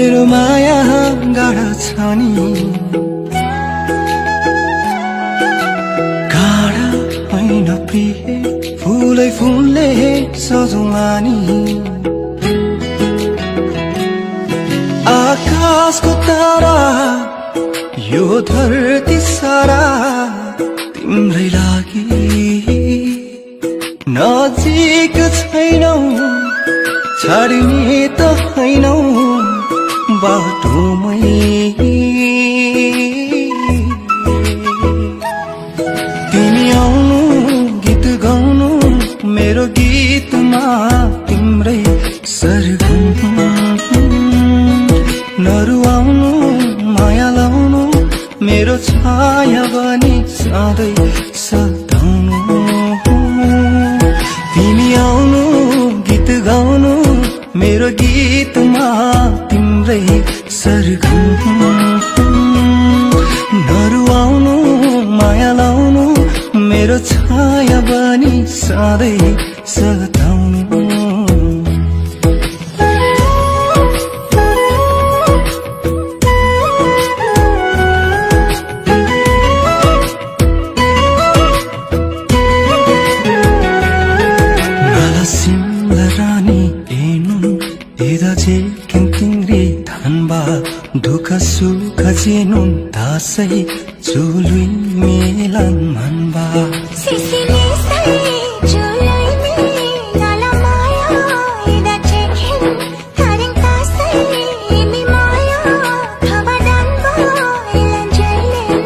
मेरो माया गाढा छ नि गाढा होइन प्रिय फुलै फुलले सजौँला नि आकाशको तारा यो धरती सारा तिम्रै लागि नजिक छैनौ छाड्ने त हैनौ बाटोमै तिमी आउनु गीत गाउनु मेरो गीतमा तिम्रै सरगम नरुवाउनु माया लाउनु मेरो छाया बनी सधैँ सताउनु तिमी आउनु गीत गाउनु मेरो गीतमा तिम्रै सरगम नरुवाउनु माया लाउनु मेरो छाया बनी सधैँ सताउनु दुःख सुख जेनुन दासै चुलुई मेलन मनबा सिसिले सै चुलुई मेलन माया इदा चेकिन थारिङ तासै इमी माया खबरदान बोइलन जैलेन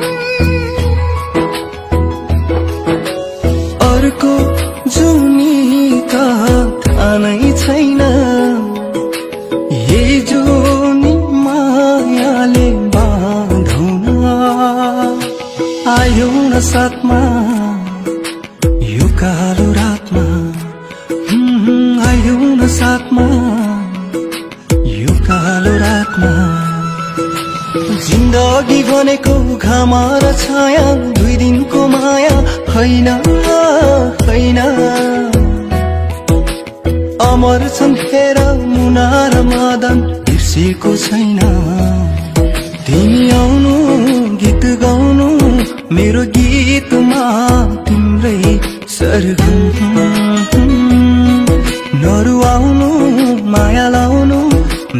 अर्को जुनी त थानै छैन यही जुनी मायाले बाँधौन आयौ न साथमा यो कालो रातमा आयौ न साथमा यो कालो रातमा जिन्दगी भनेको घाम र छाया दुई दिनको माया होइन होइन अमर छन् हेर मुना र मदन बिर्सेको छैन तिमी आउनु गीत गाउनु मेरो गीतमा तिम्रै सरगम नरुवाउनु माया लाउनु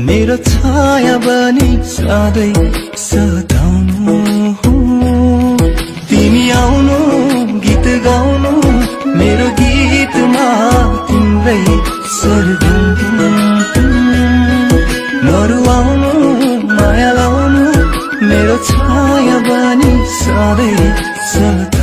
मेरो छाया बनी सधैँ सताउनु तिमी आउनु गीत गाउनु मेरो गीतमा तिम्रै सरगम नरुवाउनु माया लाउनु मेरो छाया बनी सधैँ सधैँ